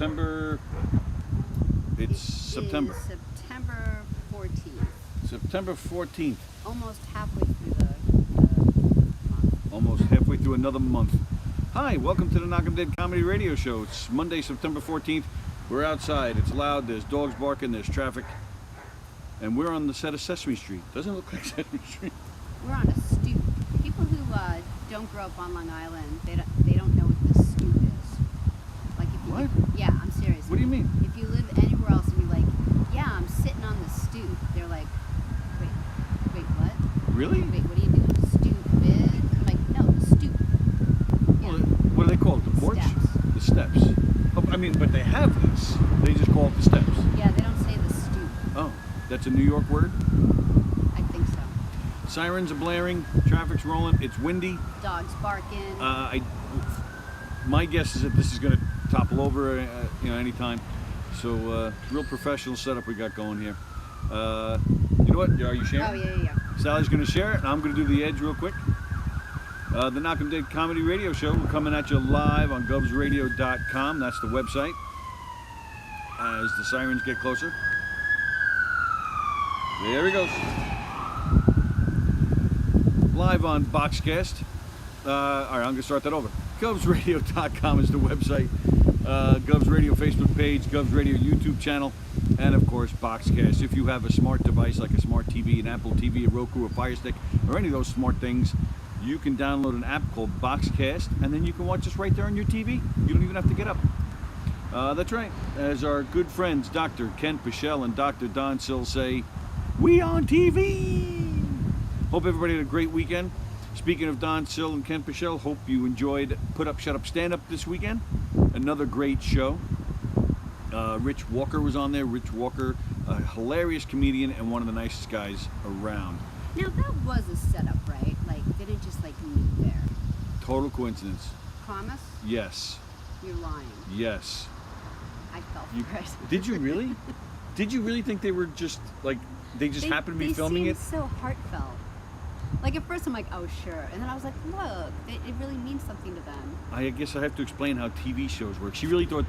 September. It's September. Is September 14th. September 14th. Almost halfway through the month. Almost halfway through another month. Hi, welcome to the Knockem Dead Comedy Radio Show. It's Monday, September 14th. We're outside. It's loud. There's dogs barking. There's traffic. And we're on the set of Sesame Street. Doesn't it look like Sesame Street? We're on a stoop. People who don't grow up on Long Island, they don't know what the stoop is. Like if you, What? Yeah, I'm serious. What do you mean? If you live anywhere else and you're like, yeah, I'm sitting on the stoop, they're like, wait, what? Really? Wait, what are you doing? Stupid? I'm like, no, the stoop. Well, what do they call it? The porch? Steps. The steps. Oh, I mean, but they have this. They just call it the steps. Yeah, they don't say the stoop. Oh, that's a New York word? I think so. Sirens are blaring. Traffic's rolling. It's windy. Dogs barking. My guess is that this is going to topple over, anytime. So, real professional setup we got going here. You know what? Are you sharing? Oh, yeah. Sallie's going to share it, and I'm going to do the edge real quick. The Knockem Dead Comedy Radio Show. We're coming at you live on govsradio.com. That's the website. As the sirens get closer. There he goes. Live on Boxcast. All right, I'm going to start that over. govsradio.com is the website. Govs Radio Facebook page, Govs Radio YouTube channel, and of course Boxcast. If you have a smart device like a smart TV, an Apple TV, a Roku, a Fire Stick, or any of those smart things, you can download an app called Boxcast, and then you can watch us right there on your TV. You don't even have to get up. That's right. As our good friends Dr. Ken Pichelle and Dr. Don Sill say, we on TV! Hope everybody had a great weekend. Speaking of Don Sill and Ken Pichelle, hope you enjoyed Put Up, Shut Up, Stand Up this weekend. Another great show. Rich Walker was on there. Rich Walker, a hilarious comedian and one of the nicest guys around. Now that was a setup, right? Like, they didn't just like meet there. Total coincidence. Promise? Yes. You're lying. Yes. I felt You, for it. did you really? Did you really think they were just like they happened to be filming it? They seemed so heartfelt. Like at first I'm like, oh sure, and then I was like, look, it really means something to them. I guess I have to explain how TV shows work. She really thought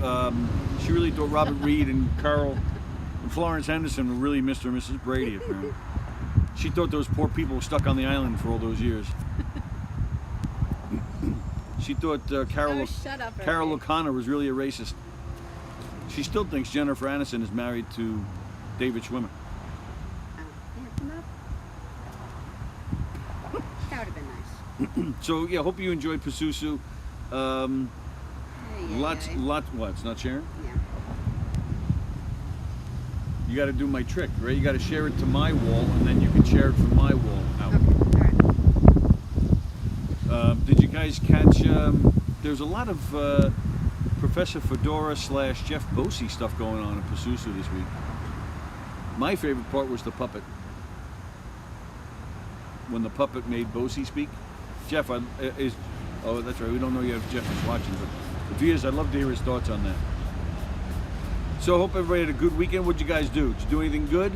Robert Reed and Carl and Florence Henderson were really Mr. and Mrs. Brady, apparently. She thought those poor people were stuck on the island for all those years. She thought Carol O'Connor was really a racist. She still thinks Jennifer Aniston is married to David Schwimmer. That would have been nice. So yeah, hope you enjoyed Pasusu. Lots. What? It's not sharing? Yeah. You got to do my trick, right? You got to share it to my wall, and then you can share it from my wall out. Okay. All right. Did you guys catch? There's a lot of Professor Fedora / Jeff Bosey stuff going on in Pasusu this week. My favorite part was the puppet. When the puppet made Bosey speak. Jeff is. Oh, that's right. We don't know yet if Jeff is watching, but if he is, I'd love to hear his thoughts on that. So, hope everybody had a good weekend. What'd you guys do? Did you do anything good?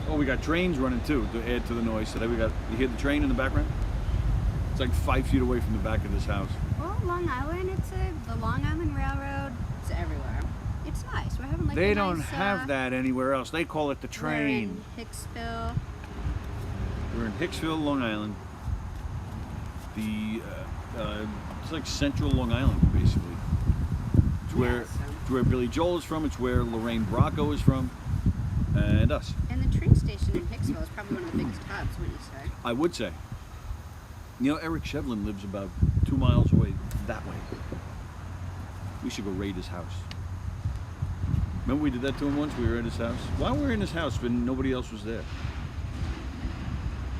We got trains running too to add to the noise today. You hear the train in the background? It's like 5 feet away from the back of this house. Well, Long Island, the Long Island Railroad. It's everywhere. It's nice. We're having like They a don't nice, have that anywhere else. They call it the train. We're in Hicksville. We're in Hicksville, Long Island. It's like central Long Island, basically. It's where Billy Joel is from. It's where Lorraine Bracco is from, and us. And the train station in Hicksville is probably one of the biggest hubs, wouldn't you say? I would say. You know, Eric Shevlin lives about 2 miles away that way. We should go raid his house. Remember we did that to him once? We were at his house. Why were we in his house when nobody else was there?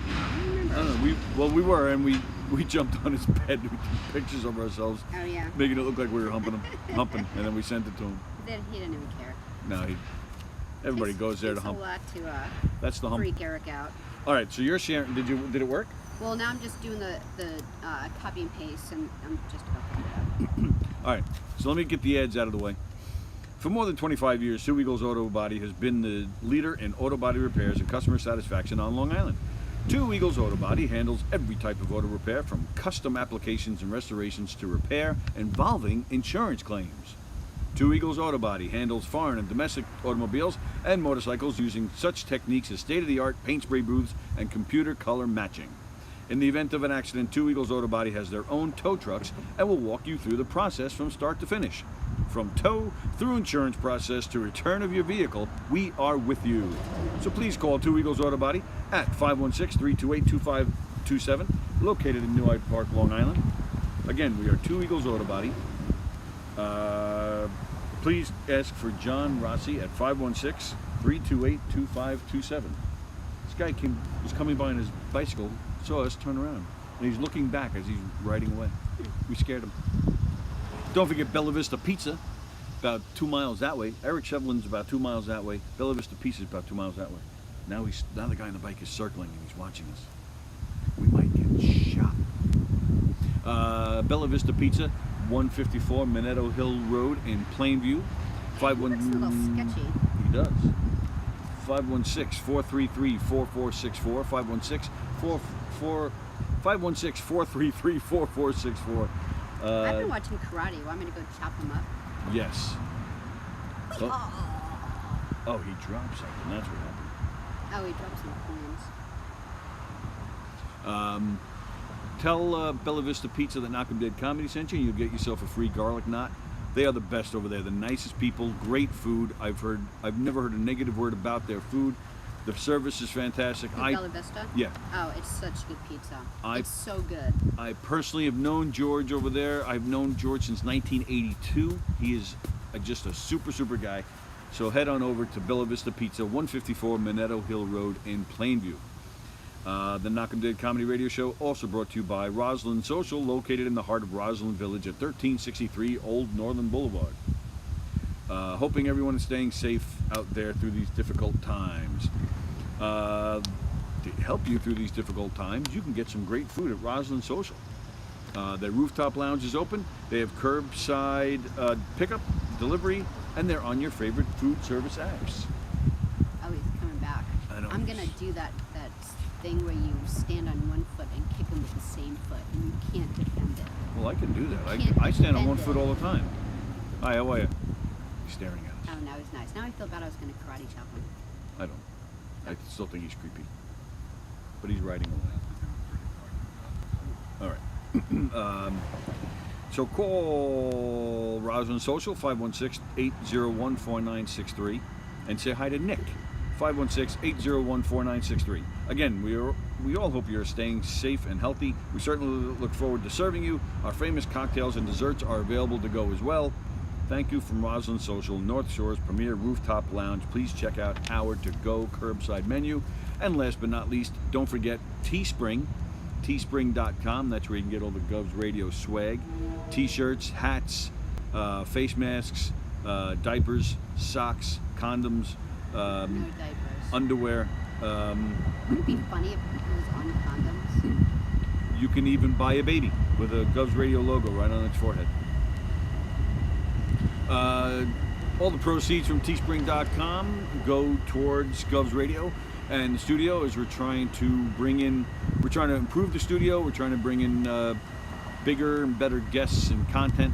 I don't know. We were, and we jumped on his bed. We took pictures of ourselves. Oh yeah. Making it look like we were humping, and then we sent it to him. He didn't even care. No, everybody goes there to hump. It's a lot to That's the hump. freak Eric out. All right, so you're sharing. Did it work? Well, now I'm just doing the copy and paste, and I'm just about to put it up. All right, so let me get the ads out of the way. For more than 25 years, Sue Eagles Auto Body has been the leader in auto body repairs and customer satisfaction on Long Island. Two Eagles Auto Body handles every type of auto repair, from custom applications and restorations to repair involving insurance claims. Two Eagles Auto Body handles foreign and domestic automobiles and motorcycles using such techniques as state-of-the-art paint spray booths and computer color matching. In the event of an accident, Two Eagles Auto Body has their own tow trucks and will walk you through the process from start to finish. From tow through insurance process to return of your vehicle, we are with you. So please call Two Eagles Auto Body at 516-328-2527, located in New Hyde Park, Long Island. Again, we are Two Eagles Auto Body. Please ask for John Rossi at 516-328-2527. This guy was coming by on his bicycle, saw us turn around, and he's looking back as he's riding away. We scared him. Don't forget Bella Vista Pizza, about 2 miles that way. Eric Shevlin's about 2 miles that way. Bella Vista Pizza is about 2 miles that way. Now the guy on the bike is circling and he's watching us. We might get shot. Bella Vista Pizza, 154 Minetto Hill Road in Plainview. He looks a little sketchy. He does. 516-433-4464. 516-433-4464. I've been watching karate. Want me to go chop him up? Yes. Oh, he dropped something. That's what happened. Oh, he dropped some coins. Tell Bella Vista Pizza that Knockem Dead Comedy sent you, and you'll get yourself a free garlic knot. They are the best over there. The nicest people, great food. I've never heard a negative word about their food. The service is fantastic. Bella Vista? Yeah. Oh, it's such good pizza. It's so good. I personally have known George over there. I've known George since 1982. He is just a super, super guy. So head on over to Bella Vista Pizza, 154 Minetto Hill Road in Plainview. The Knockem Dead Comedy Radio Show also brought to you by Roslyn Social, located in the heart of Roslyn Village at 1363 Old Northern Boulevard. Hoping everyone is staying safe out there through these difficult times. To help you through these difficult times, you can get some great food at Roslyn Social. Their rooftop lounge is open. They have curbside pickup, delivery, and they're on your favorite food service apps. Oh, he's coming back. I'm gonna do that thing where you stand on one foot and kick him with the same foot, and you can't defend it. Well, I can do that. I stand on one foot all the time. Hi, how are you? He's staring at us. Oh, now he's nice. Now I feel bad I was gonna karate chop him. I don't. I still think he's creepy. But he's riding away. All right. So call Roslyn Social, 516-801-4963, and say hi to Nick, 516-801-4963. Again, we all hope you're staying safe and healthy. We certainly look forward to serving you. Our famous cocktails and desserts are available to go as well. Thank you from Roslyn Social, North Shore's premier rooftop lounge. Please check out our to-go curbside menu. And last but not least, don't forget Teespring, teespring.com. That's where you can get all the Govs Radio swag. T-shirts, hats, face masks, diapers, socks, condoms, No diapers. underwear. Wouldn't it be funny if it was on condoms? You can even buy a baby with a Govs Radio logo right on its forehead. All the proceeds from teespring.com go towards Govs Radio and the studio, as we're trying to improve the studio. We're trying to bring in bigger and better guests and content.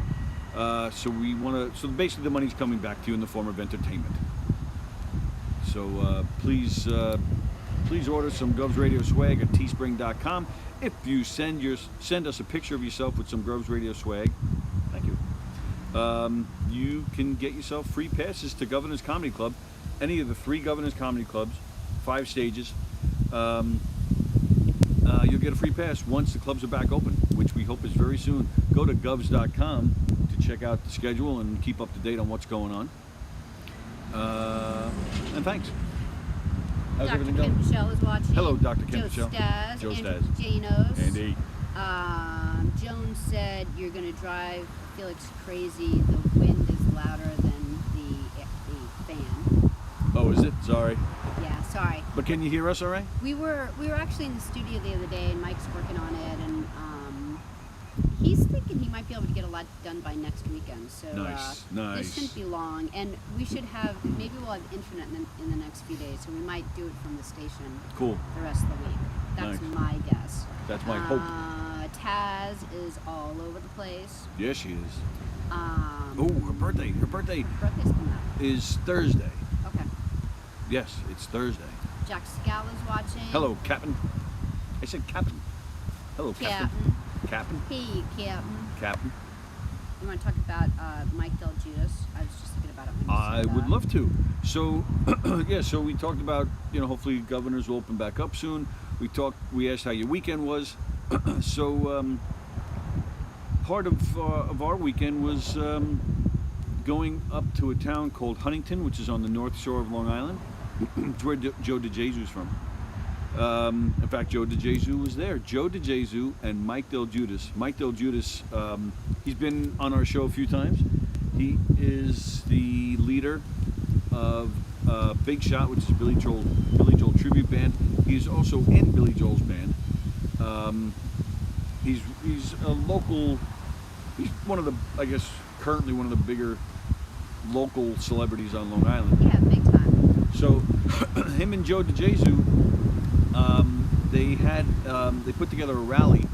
So basically the money's coming back to you in the form of entertainment. So please order some Govs Radio swag at teespring.com. If you send us a picture of yourself with some Govs Radio swag, thank you. You can get yourself free passes to Governor's Comedy Club, any of the 3 Governor's Comedy Clubs, 5 stages. You'll get a free pass once the clubs are back open, which we hope is very soon. Go to govs.com to check out the schedule and keep up to date on what's going on. And thanks. How's Dr. everything Kim going? Michelle is watching. Hello, Dr. Kim Joe Michelle. Stas, Joe Andrew Stas. Janos. Andy. Joan said you're going to drive Felix crazy. The wind is louder than the fan. Oh, is it? Sorry. Yeah, sorry. But can you hear us all right? We were actually in the studio the other day, and Mike's working on it, and he's thinking he might be able to get a lot done by next weekend. So Nice. this shouldn't be long, and we should maybe we'll have internet in the next few days, so we might do it from the station Cool. the rest of the week. That's Nice. my guess. That's my hope. Taz is all over the place. Yes, she is. Um, Oh, her birthday. Her birthday Her birthday's coming up. is Thursday. Okay. Yes, it's Thursday. Jack Scala's watching. Hello, Captain. I said Captain. Hello, Captain. Captain. Captain. Hey, Captain. Captain. You want to talk about Mike Del Judas? I was just thinking about it when you I said would that. love to. So, yeah, so we talked about, hopefully governors will open back up soon. We asked how your weekend was. So, part of our weekend was going up to a town called Huntington, which is on the north shore of Long Island. It's where Joe DeJesu's from. In fact, Joe DeJesu was there. Joe DeJesu and Mike Del Judas. Mike Del Judas, he's been on our show a few times. He is the leader of Big Shot, which is Billy Joel tribute band. He's also in Billy Joel's band. He's a local. He's one of the, I guess, currently one of the bigger local celebrities on Long Island. Yeah, big time. So, him and Joe DeJesu, they put together a rally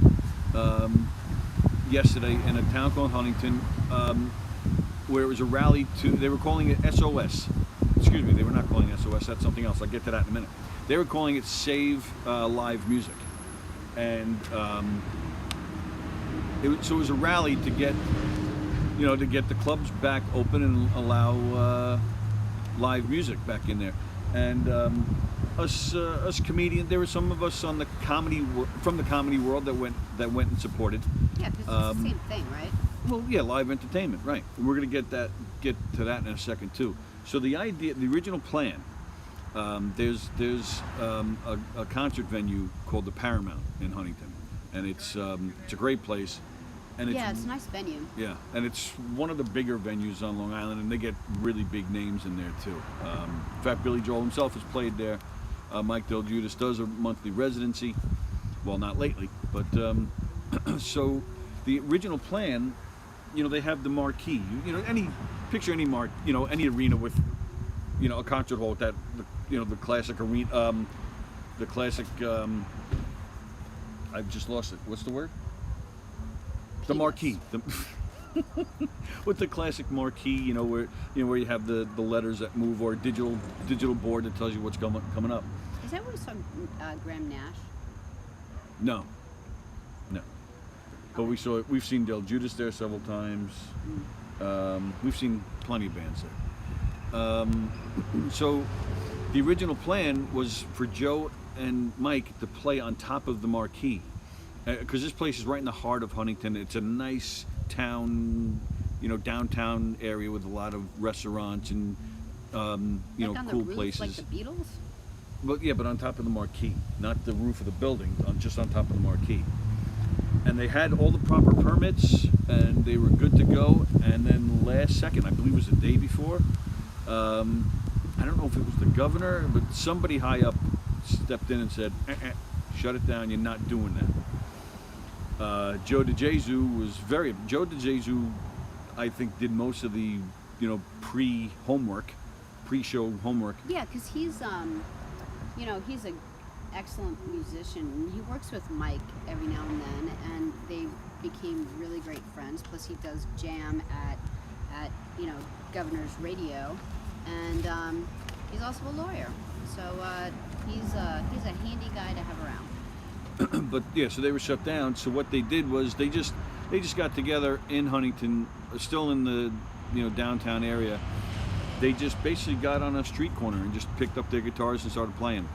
yesterday in a town called Huntington, where it was a rally they were calling it SOS. Excuse me, they were not calling it SOS, that's something else. I'll get to that in a minute. They were calling it Save Live Music. And so it was a rally to get, to get the clubs back open and allow live music back in there. And us comedians, there were some of us on the from the comedy world that went and supported. Yeah, because it's the same thing, right? Well, yeah, live entertainment, right? And we're going to get to that in a second too. So the original plan, there's a concert venue called the Paramount in Huntington, and it's a great place. And it's a nice venue. Yeah, and it's one of the bigger venues on Long Island, and they get really big names in there too. In fact, Billy Joel himself has played there. Mike Del Judas does a monthly residency. Well, not lately, but so the original plan, they have the marquee. Picture any any arena with, a concert hall with that, the classic arena, the classic. I've just lost it. What's the word? The marquee. With the classic marquee, where you have the letters that move, or a digital board that tells you what's coming up. Is that where we saw Graham Nash? No. But we've seen Del Judas there several times. We've seen plenty of bands there. So the original plan was for Joe and Mike to play on top of the marquee, because this place is right in the heart of Huntington. It's a nice town, downtown area with a lot of restaurants and on cool the roof, places. like the Beatles? But on top of the marquee, not the roof of the building, just on top of the marquee. And they had all the proper permits, and they were good to go. And then last second, I believe it was the day before, I don't know if it was the governor, but somebody high up stepped in and said, shut it down, you're not doing that. Joe DeJesu DeJesu, I think, did most of the, pre-show homework. Yeah, because he's he's an excellent musician. He works with Mike every now and then, and they became really great friends. Plus, he does jam at Governor's Radio, and he's also a lawyer. So he's a handy guy to have around. But yeah, so they were shut down. So what they did was they just got together in Huntington, still in the downtown area. They just basically got on a street corner and just picked up their guitars and started playing.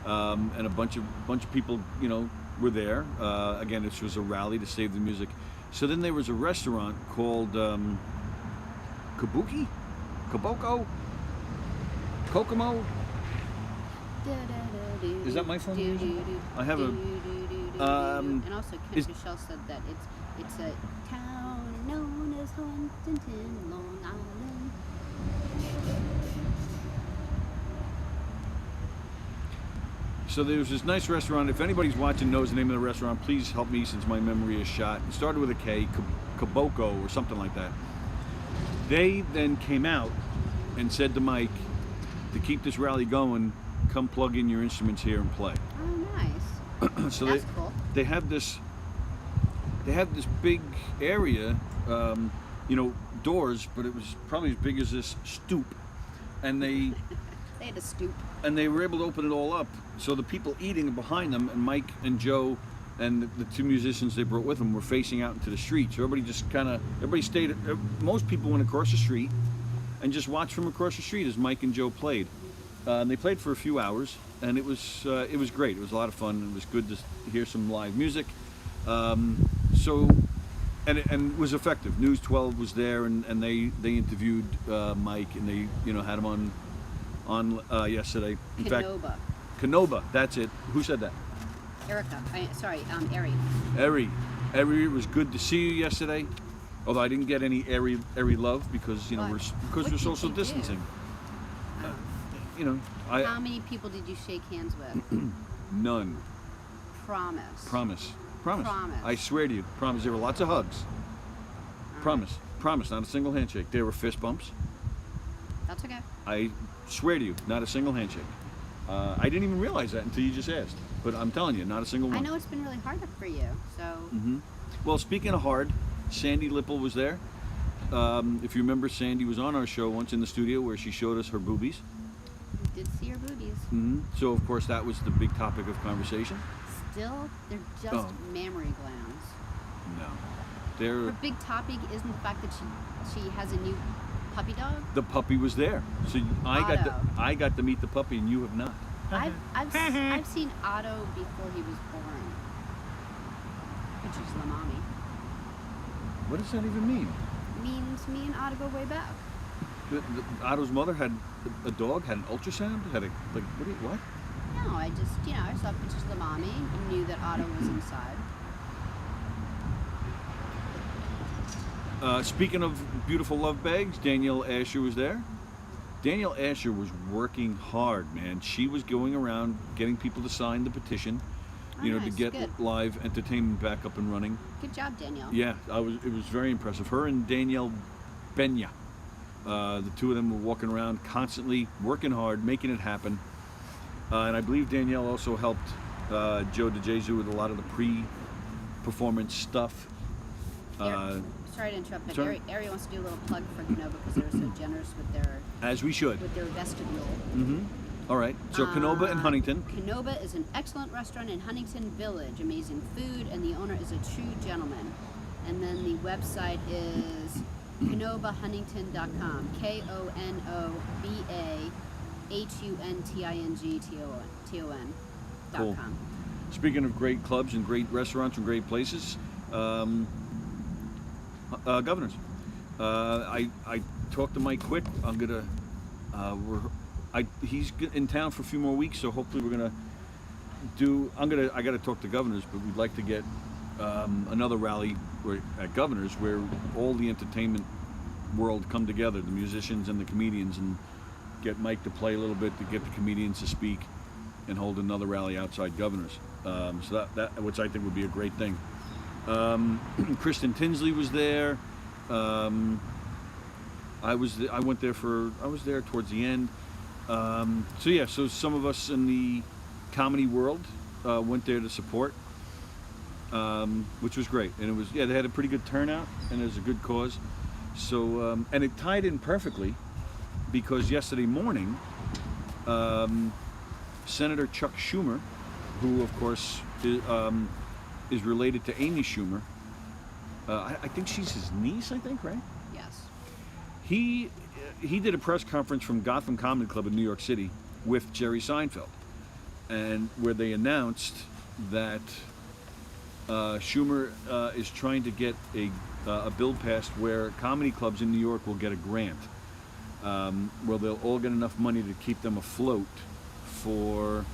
And a bunch of people, were there. Again, this was a rally to save the music. So then there was a restaurant called Kokomo. Is that my phone? I have a. And also, Kent Michelle said that it's a town known as Huntington, Long Island. So there's this nice restaurant. If anybody's watching knows the name of the restaurant, please help me since my memory is shot. It started with a K, Kaboko or something like that. They then came out and said to Mike, to keep this rally going, come plug in your instruments here and play. Oh, nice. So That's cool. they have this big area, doors, but it was probably as big as this stoop, and they They had a stoop. were able to open it all up. So the people eating behind them, and Mike and Joe and the two musicians they brought with them were facing out into the street. So everybody stayed. Most people went across the street and just watched from across the street as Mike and Joe played. And they played for a few hours, and it was great. It was a lot of fun. It was good to hear some live music. And it was effective. News 12 was there, and they interviewed Mike, and they had him on yesterday. In fact, Canoba, that's it. Who said that? Erica. Ari. Ari, it was good to see you yesterday. Although I didn't get any Ari love because we're social distancing. How many people did you shake hands with? None. Promise. Promise. I swear to you, promise. There were lots of hugs. Promise. Not a single handshake. There were fist bumps. That's okay. I swear to you, not a single handshake. I didn't even realize that until you just asked. But I'm telling you, not a single one. I know it's been really hard for you, so. Mm-hmm. Well, speaking of hard, Sandy Lipple was there. If you remember, Sandy was on our show once in the studio where she showed us her boobies. I did see your boobies. Mm-hmm. So, of course, that was the big topic of conversation. Still, they're just mammary glands. No. Her big topic isn't the fact that she has a new puppy dog. The puppy was there, so I got to meet the puppy, and you have not. I've seen Otto before he was born, which is La Mommy. What does that even mean? It means me and Otto go way back. Otto's mother had a dog, had an ultrasound, what? No, I just I saw pictures of La Mommy and knew that Otto was inside. Speaking of beautiful love bags, Danielle Asher was there. Danielle Asher was working hard, man. She was going around getting people to sign the petition, to get live entertainment back up and running. Good job, Danielle. Yeah, it was very impressive. Her and Danielle Benya, the two of them were walking around constantly, working hard, making it happen. And I believe Danielle also helped Joe DeJesus with a lot of the pre-performance stuff. Sorry to interrupt, but Ari wants to do a little plug for Canova because they were so generous with their vestibule. Mm-hmm. All right. So Canova in Huntington. Canova is an excellent restaurant in Huntington Village. Amazing food, and the owner is a true gentleman. And then the website is canovahuntington.com. KONOVAHUNTINGTON.com. Cool. Speaking of great clubs and great restaurants and great places, Governors. I talked to Mike Quick. I'm gonna. He's in town for a few more weeks, so hopefully we're gonna do. I gotta talk to Governors, but we'd like to get another rally at Governors where all the entertainment world come together, the musicians and the comedians, and get Mike to play a little bit, to get the comedians to speak, and hold another rally outside Governors. So that which I think would be a great thing. Kristen Tinsley was there. I was there towards the end. So some of us in the comedy world went there to support, which was great. And they had a pretty good turnout, and it was a good cause. So and it tied in perfectly because yesterday morning, Senator Chuck Schumer, who of course is related to Amy Schumer. I think she's his niece, right? Yes. He did a press conference from Gotham Comedy Club in New York City with Jerry Seinfeld, and where they announced that Schumer is trying to get a bill passed where comedy clubs in New York will get a grant, where they'll all get enough money to keep them afloat for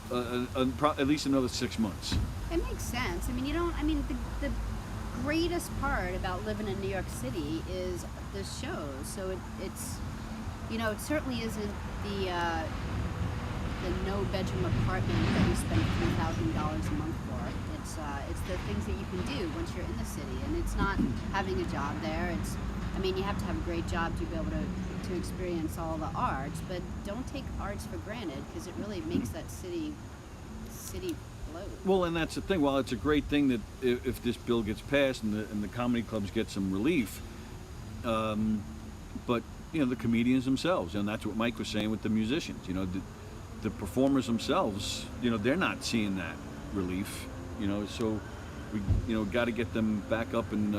at least another 6 months. It makes sense. The greatest part about living in New York City is the shows. So it's it certainly isn't the no-bedroom apartment that you spend $3,000 a month for. It's the things that you can do once you're in the city, and it's not having a job there. You have to have a great job to be able to experience all the arts, but don't take arts for granted because it really makes that city city float. Well, and that's the thing. While it's a great thing that if this bill gets passed and the comedy clubs get some relief, but the comedians themselves, and that's what Mike was saying with the musicians. The performers themselves, they're not seeing that relief. So we got to get them back up and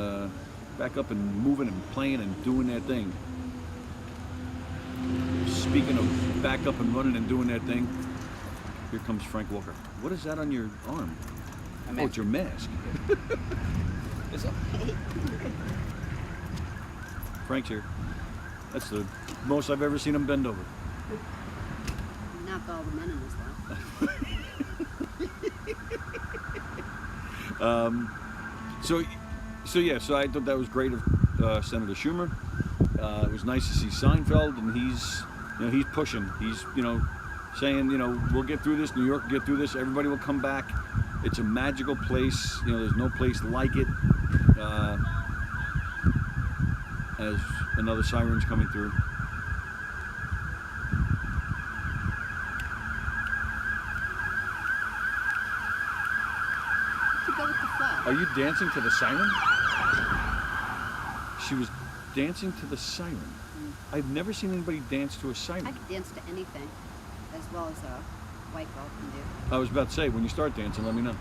moving and playing and doing their thing. Speaking of back up and running and doing their thing, here comes Frank Walker. What is that on your arm? Oh, it's your mask. It's a, Frank's here. That's the most I've ever seen him bend over. Not all the men in this though. So I thought that was great of Senator Schumer. It was nice to see Seinfeld, and he's pushing. He's saying we'll get through this. New York will get through this. Everybody will come back. It's a magical place. There's no place like it. As another siren's coming through. To go with the flow. Are you dancing to the siren? She was dancing to the siren. I've never seen anybody dance to a siren. I could dance to anything, as well as a white girl can do. I was about to say, when you start dancing, let me know.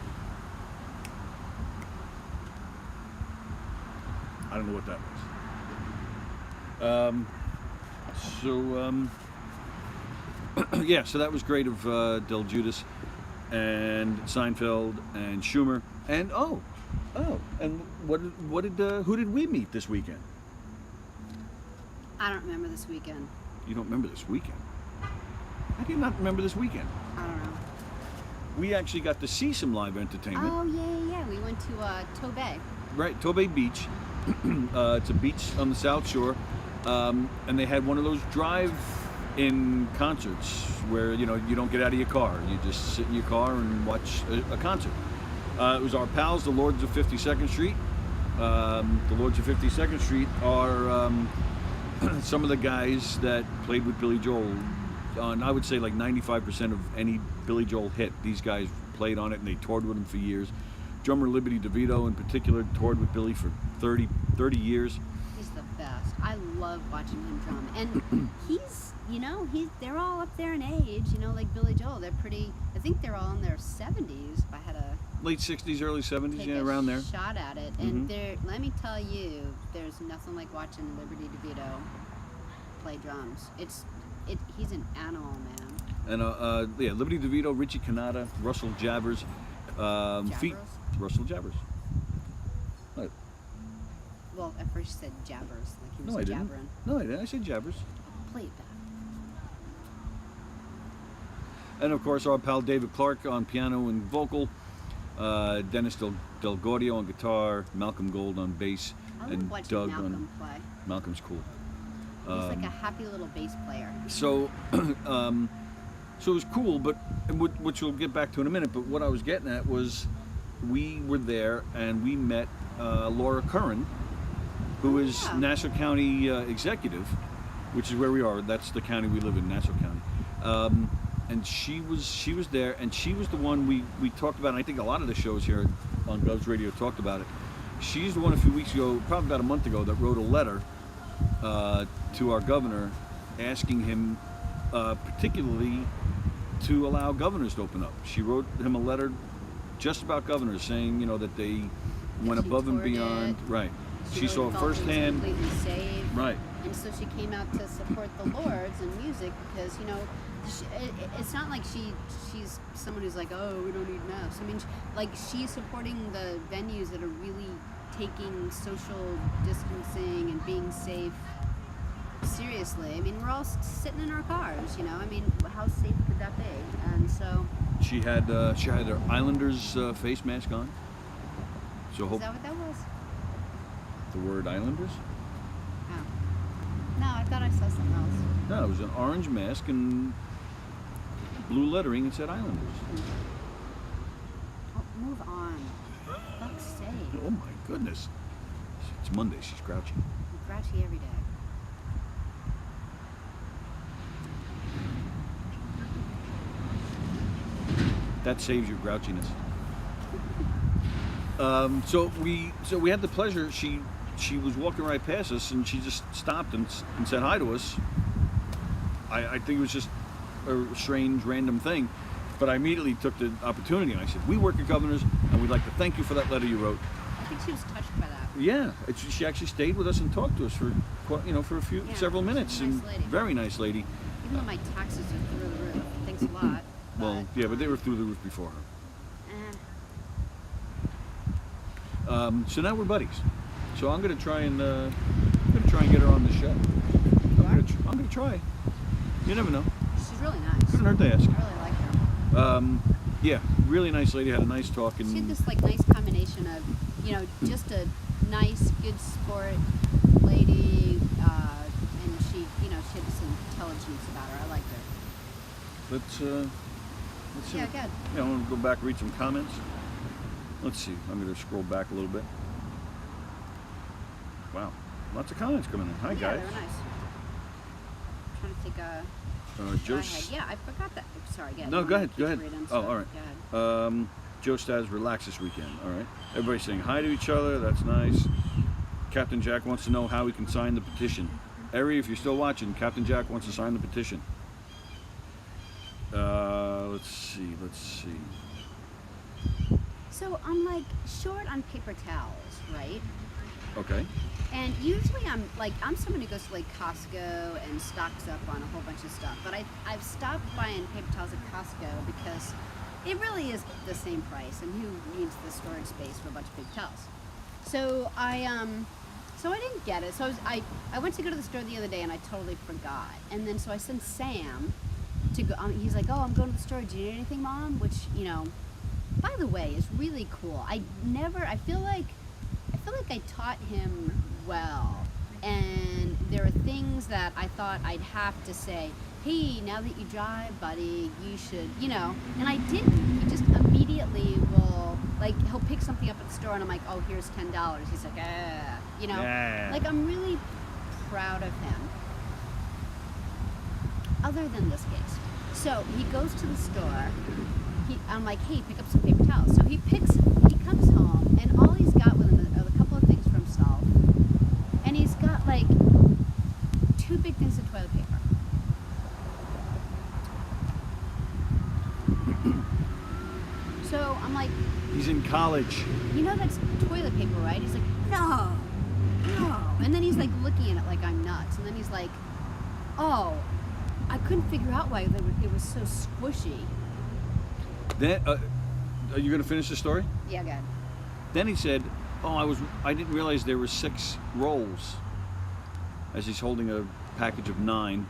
I don't know what that was. So that was great of Del Judas and Seinfeld and Schumer and and who did we meet this weekend? I don't remember this weekend. You don't remember this weekend? How do you not remember this weekend? I don't know. We actually got to see some live entertainment. Oh yeah. We went to Tobay. Right, Tobay Beach. It's a beach on the South Shore, and they had one of those drive-in concerts where you don't get out of your car. You just sit in your car and watch a concert. It was our pals, the Lords of 52nd Street. The Lords of 52nd Street are some of the guys that played with Billy Joel on, I would say, like 95% of any Billy Joel hit. These guys played on it, and they toured with him for years. Drummer Liberty DeVito, in particular, toured with Billy for 30 years. He's the best. I love watching him drum, and they're all up there in age. Like Billy Joel, they're pretty. I think they're all in their 70s. If I had a Late 60s, early 70s, take yeah, around there. shot at it, and let me tell you, there's nothing like watching Liberty DeVito play drums. He's an animal, man. And Liberty DeVito, Richie Cannata, Russell Jabbers. Russell Jabbers. What? Well, at first you said jabbers, like he was No, I didn't. jabbering. No, I didn't. I said Jabbers. Play it back. And of course, our pal David Clark on piano and vocal, Dennis Del Gaudio on guitar, Malcolm Gold on bass, I love and watching Doug Malcolm on. play. Malcolm's cool. He's like a happy little bass player. So, so it was cool, but which we'll get back to in a minute. But what I was getting at was, we were there and we met Laura Curran, who is Nassau County executive, which is where we are. That's the county we live in, Nassau County. And she was there, and she was the one we talked about. And I think a lot of the shows here on Govs Radio talked about it. She's the one a few weeks ago, probably about a month ago, that wrote a letter to our governor asking him particularly to allow governors to open up. She wrote him a letter just about governors, saying that they went above and beyond. Right. She really saw felt it was firsthand. completely safe. Right. And so she came out to support the Lords and music because it's not like she's someone who's like, oh, we don't need masks. I mean, she's supporting the venues that are really taking social distancing and being safe seriously. I mean, we're all sitting in our cars. I mean, how safe could that be? And so She had her Islanders face mask on. So is hope that what that was? the word Islanders. Oh. No, I thought I saw something else. No, it was an orange mask and blue lettering. It said Islanders. Oh, move on. For fuck's sake. Oh my goodness! It's Monday. She's grouchy. I'm grouchy every day. That saves your grouchiness. So we had the pleasure. She was walking right past us, and she just stopped and said hi to us. I think it was just a strange, random thing, but I immediately took the opportunity and I said, "We work at Governors, and we'd like to thank you for that letter you wrote." I think she was touched by that. Yeah, she actually stayed with us and talked to us for for several minutes. She's a nice lady. Very nice lady. Even though my taxes are through the roof. Thanks a lot. Well, yeah, but they were through the roof before her. So now we're buddies. So I'm gonna try and get her on the show. I'm gonna try. You never know. She's really nice. Couldn't hurt to ask. I really like her. Yeah, really nice lady. Had a nice talk. And She had this like nice combination of, just a nice, good sport lady, and she had this intelligence about her. I liked her. Let's see. Yeah, good. Yeah, I want to go back and read some comments. Let's see. I'm going to scroll back a little bit. Wow, lots of comments coming in. Hi, Yeah, guys. they were nice. I'm trying to think. Joe. Yeah, I forgot that. Sorry, again. No, go ahead. Go ahead. Reading, Oh, so all right. Go ahead. Joe Stas, relax this weekend. All right. Everybody's saying hi to each other. That's nice. Captain Jack wants to know how he can sign the petition. Eri, if you're still watching, Captain Jack wants to sign the petition. Let's see. So I'm like short on paper towels, right? Okay. And usually I'm someone who goes to like Costco and stocks up on a whole bunch of stuff. But I've stopped buying paper towels at Costco because it really is the same price, and who needs the storage space for a bunch of paper towels? So I didn't get it. So I went to go to the store the other day and I totally forgot. And then so I sent Sam to go. He's like, "Oh, I'm going to the store. Do you need anything, Mom?" Which by the way, is really cool. I feel like I taught him well, and there are things that I thought I'd have to say, "Hey, now that you drive, buddy, you should," and I didn't. He just immediately he'll pick something up at the store and I'm like, "Oh, here's $10. He's like, Yeah. Like I'm really proud of him. Other than this case. So he goes to the store. I'm like, "Hey, pick up some paper towels." So he comes home, and all he's got with him are a couple of things for himself. And he's got like 2 big things of toilet paper. So I'm like, He's in college. "That's toilet paper, right?" He's like, no. And then he's like looking at it like I'm nuts. And then he's like, "Oh, I couldn't figure out why it was so squishy." Then, are you going to finish the story? Yeah, good. Then he said, "Oh, I didn't realize there were 6 rolls." As he's holding a package of 9.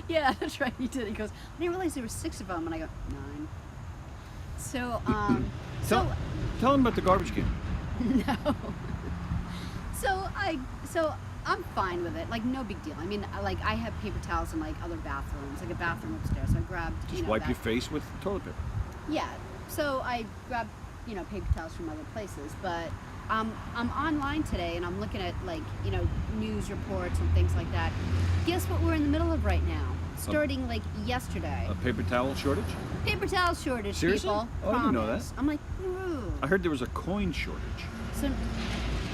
Yeah, that's right. He did. He goes, "I didn't realize there were 6 of them." And I go, 9. So, Tell him about the garbage can. no. So I'm fine with it. Like, no big deal. I mean, I have paper towels in like other bathrooms, like a bathroom upstairs. So I grabbed, Just wipe your face with toilet paper. Yeah. So I grabbed, paper towels from other places. But I'm online today and I'm looking at news reports and things like that. Guess what we're in the middle of right now? Starting yesterday. A paper towel shortage? Paper towel shortage, Seriously? people. Oh, I didn't know Promise. that. I'm like, ooh. I heard there was a coin shortage. So,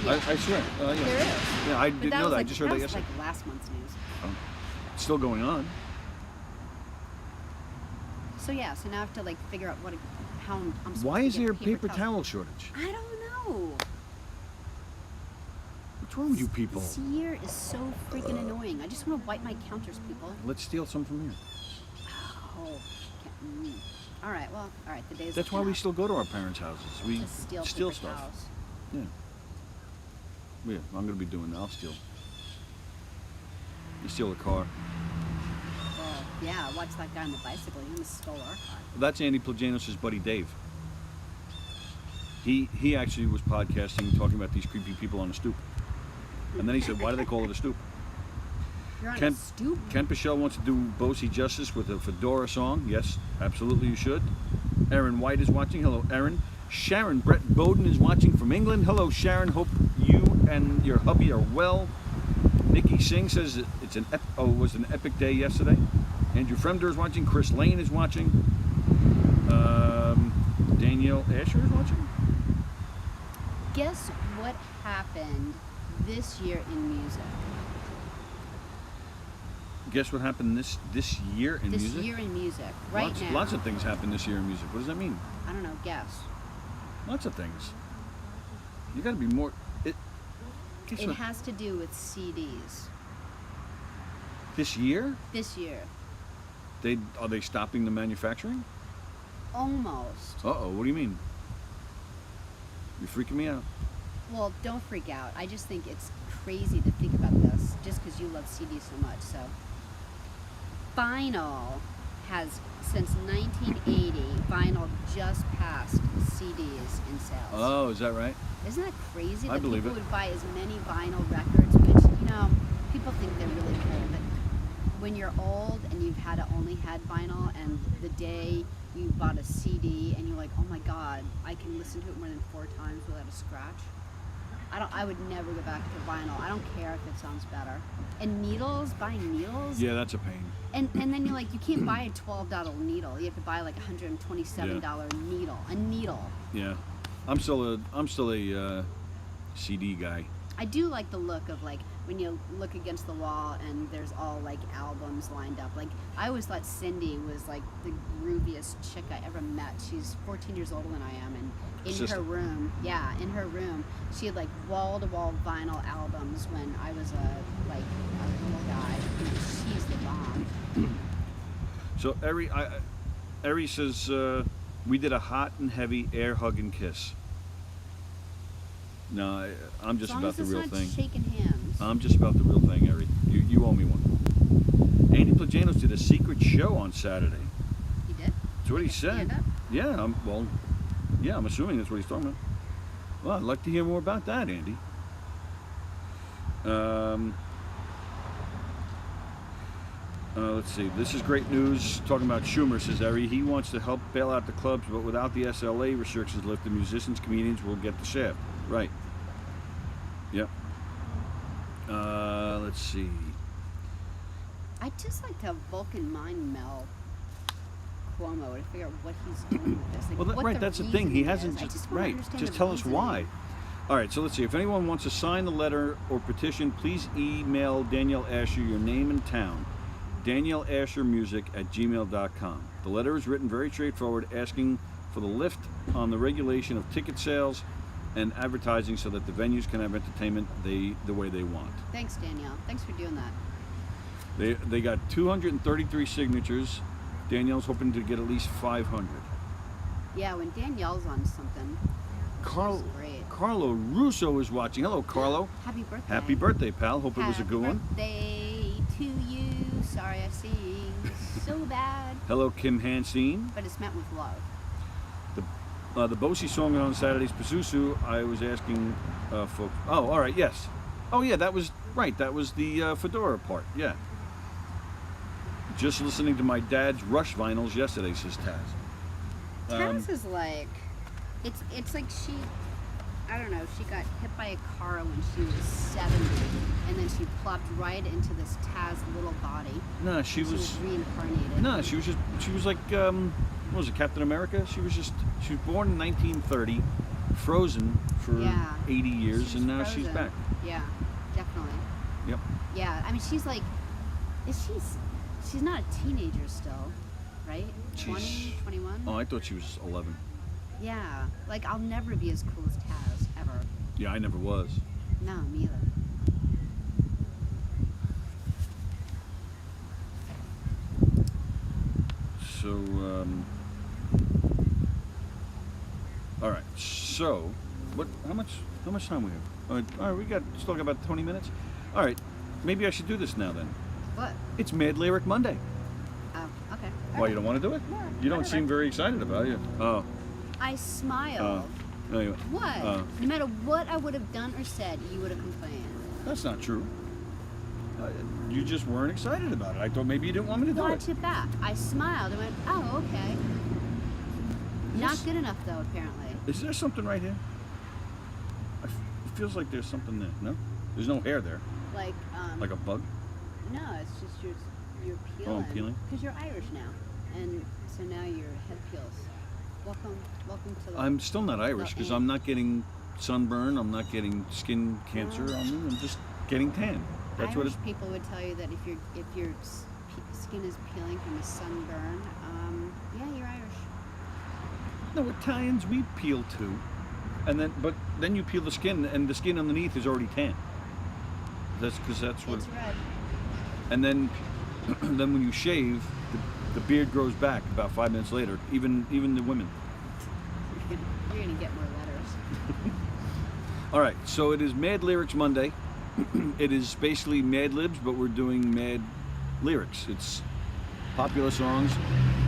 yeah, I swear. Yeah. there is. Yeah, I But didn't know was that. I just heard that was yesterday. last month's news. Oh. It's still going on. So yeah, so now I have to figure out how I'm supposed Why to is get there a paper towels. towel shortage? I don't know. What's wrong with you people? This year is so freaking annoying. I just want to wipe my counters, people. Let's steal some from here. Oh, all right. Well, all right. The day's That's why we still go to our parents' houses. We to steal steal paper stuff. towels. Yeah, I'm gonna be doing that. I'll steal. You steal a car. Well, yeah. Watch that guy on the bicycle. He almost stole our car. That's Andy Plajanos' buddy Dave. He actually was podcasting, talking about these creepy people on a stoop. And then he said, "Why do they call it a stoop?" You're on a stoop. Ken Pichelle wants to do Bosie justice with a Fedora song. Yes, absolutely you should. Erin White is watching. Hello, Erin. Sharon Brett Bowden is watching from England. Hello, Sharon. Hope you and your hubby are well. Nikki Singh says it was an epic day yesterday. Andrew Fremder is watching. Chris Lane is watching. Danielle Asher is watching? Guess what happened this year in music? Guess what happened this year in This music? year in music, right lots, now. Lots of things happened this year in music. What does that mean? I don't know. Guess. Lots of things. You gotta be more... guess It what? has to do with CDs. This year? This year, Are they stopping the manufacturing? almost. Uh-oh, what do you mean? You're freaking me out. Well, don't freak out. I just think it's crazy to think about this, just because you love CDs so much. So, vinyl has, since 1980, vinyl just passed CDs in sales. Oh, is that right? Isn't that crazy I that believe people it. would buy as many vinyl records, which, people think they're really cool, but when you're old and you've only had vinyl, and the day you bought a CD and you're like, oh my God, I can listen to it more than 4 times without a scratch. I would never go back to vinyl. I don't care if it sounds better. And needles, buying needles. Yeah, that's a pain. And then you're like, you can't buy a $12 needle. You have to buy like a $127 needle. A needle. Yeah. I'm still a CD guy. I do like the look of like when you look against the wall and there's all like albums lined up. Like I always thought Cindy was like the grooviest chick I ever met. She's 14 years older than I am, and in her room, she had like wall-to-wall vinyl albums when I was a little guy. She's the bomb. So Eri says we did a hot and heavy air hug and kiss. No, I'm just about the real As long as thing. it's not shaking hands. I'm just about the real thing, Eri. You owe me one. Andy Plajanos did a secret show on Saturday. He did? That's what he said. Stand up? Yeah, I'm assuming that's what he's talking about. Well, I'd like to hear more about that, Andy. Let's see. This is great news. Talking about Schumer, says Eri. He wants to help bail out the clubs, but without the SLA restrictions lifted, musicians, comedians will get the shaft. Right. Yep. Let's see. I'd just like to have Vulcan mind meld Cuomo to figure out what he's doing with this. Like, Well, what that's the reason thing. He is. hasn't I just wanna right. understand Just the tell us reasoning. why. All right. So let's see. If anyone wants to sign the letter or petition, please email Danielle Asher your name and town. DanielleAsherMusic@gmail.com. The letter is written very straightforward, asking for the lift on the regulation of ticket sales and advertising so that the venues can have entertainment the way they want. Thanks, Danielle. Thanks for doing that. They got 233 signatures. Danielle's hoping to get at least 500. Yeah, when Danielle's on something, she's great. Carlo Russo is watching. Hello, Carlo. Happy birthday. Happy birthday, pal. Hope it was a good one. Happy birthday to you. Sorry I sing so bad. Hello, Kim Hansine. But it's meant with love. The Bosie song on Saturday's Pazuzu, I was asking folks. Oh, all right, yes. Oh, yeah, that was right. That was the Fedora part. Yeah. Just listening to my dad's Rush vinyls yesterday, says Taz. Taz is like, it's like she, I don't know, she got hit by a car when she was 70, and then she plopped right into this Taz little body. No, she was reincarnated. No, she was like, what was it, Captain America? She was born in 1930, frozen for 80 years, and now she's back. Yeah, definitely. Yep. Yeah, I mean, she's like, she's not a teenager still, right? 20, 21? Oh, I thought she was 11. Yeah, like I'll never be as cool as Taz, ever. Yeah, I never was. No, me either. So, all right. So, how much time we have? All right, we got still got about 20 minutes. All right, maybe I should do this now then. What? It's Mad Lyric Monday. Oh, okay. Why, you don't want to do it? No, You don't whatever. seem very excited about it. Oh. I smiled. Anyway. What? No matter what I would have done or said, you would have complained. That's not true. You just weren't excited about it. I thought maybe you didn't want me to do Watch it. it back. I smiled and went, oh, okay. Not Yes. good enough, though, apparently. Is there something right here? It feels like there's something there. No? There's no hair there. Like Like a bug? No, it's just you're peeling. Oh, I'm peeling? Because you're Irish now. And so now your head peels. Welcome to the. I'm still not Irish the because end. I'm not getting sunburn. I'm not getting skin cancer. I'm just getting tan. That's what Irish it. people would tell you that if your skin is peeling from a sunburn, yeah, you're Irish. No, Italians we peel too, and then you peel the skin, and the skin underneath is already tan. That's because that's what. It's red. And then then when you shave, the beard grows back about 5 minutes later. Even the women. You're gonna get more letters. All right, so it is Mad Lyrics Monday. It is basically Mad Libs, but we're doing Mad Lyrics. It's popular songs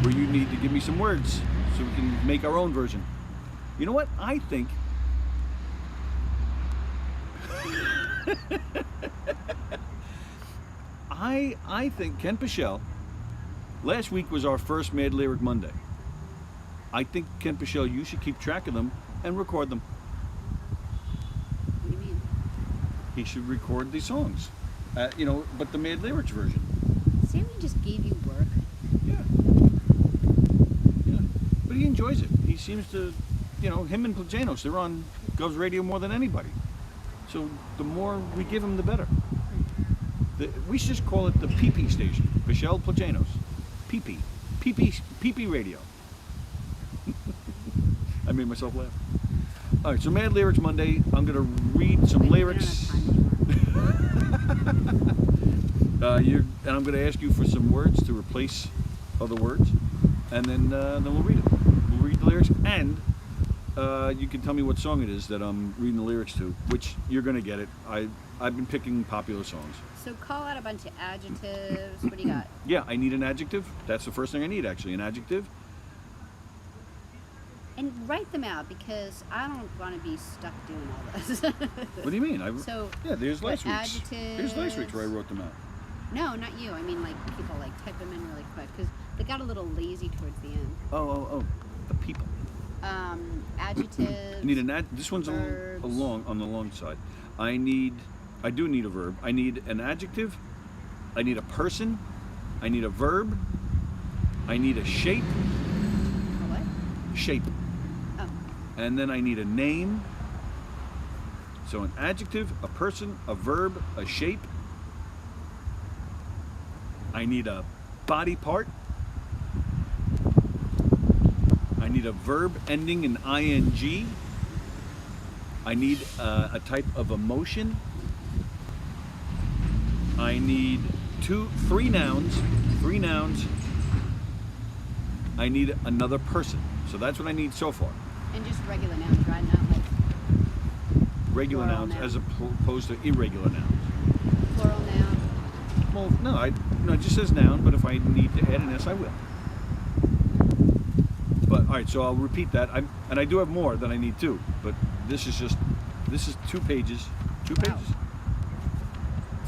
where you need to give me some words so we can make our own version. You know what? I think I think Ken Pichelle, last week was our first Mad Lyric Monday. I think Ken Pichelle, you should keep track of them and record them. What do you mean? He should record the songs, but the Mad Lyrics version. Sammy just gave you work. Yeah. Yeah. But he enjoys it. He seems to, him and Plajanos, they're on Gov's Radio more than anybody. So the more we give him, the better. We should just call it the PP station. Michelle Plajanos. PP. PP Radio. I made myself laugh. All right, so Mad Lyrics Monday. I'm going to read some lyrics. We don't have time anymore. And I'm going to ask you for some words to replace other words, and then we'll read it. We'll read the lyrics, and you can tell me what song it is that I'm reading the lyrics to, which you're going to get it. I've been picking popular songs. So call out a bunch of adjectives. What do you got? Yeah, I need an adjective. That's the first thing I need, actually, an adjective. And write them out because I don't want to be stuck doing all this. What do you mean? So, there's last what week's. There's last week's where I wrote them out. No, not you. I mean, like people type them in really quick because they got a little lazy towards the end. Oh, the people. Adjectives. I need this one's on the long side. I do need a verb. I need an adjective. I need a person. I need a verb. I need a shape. A what? Shape. Oh. And then I need a name. So an adjective, a person, a verb, a shape. I need a body part. I need a verb ending in ing. I need a type of emotion. I need three nouns. I need another person. So that's what I need so far. And just regular nouns, right? Not like Regular plural nouns as noun. opposed to irregular nouns. Plural noun. Well, no, it just says noun, but if I need to add an S, I will. But all right, so I'll repeat that. And I do have more than I need to, but this is 2 pages. 2 Wow. pages?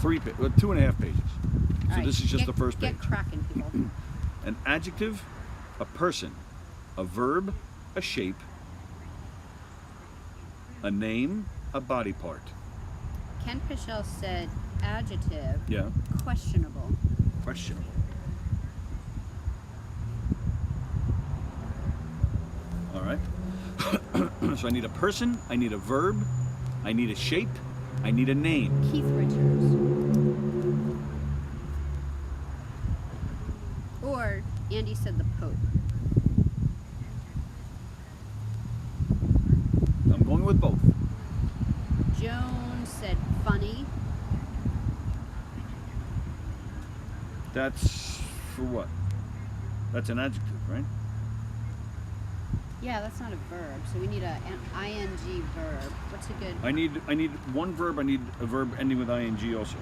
2.5 pages. So All right, this is just the first page. Get cracking, people. An adjective, a person, a verb, a shape, a name, a body part. Ken Pichelle said adjective. Yeah. Questionable. Questionable. All right. So I need a person, I need a verb, I need a shape, I need a name. Keith Richards. Or Andy said the Pope. I'm going with both. Joan said funny. That's for what? That's an adjective, right? Yeah, that's not a verb, so we need an ing verb. What's a good? I need one verb. I need a verb ending with ing also.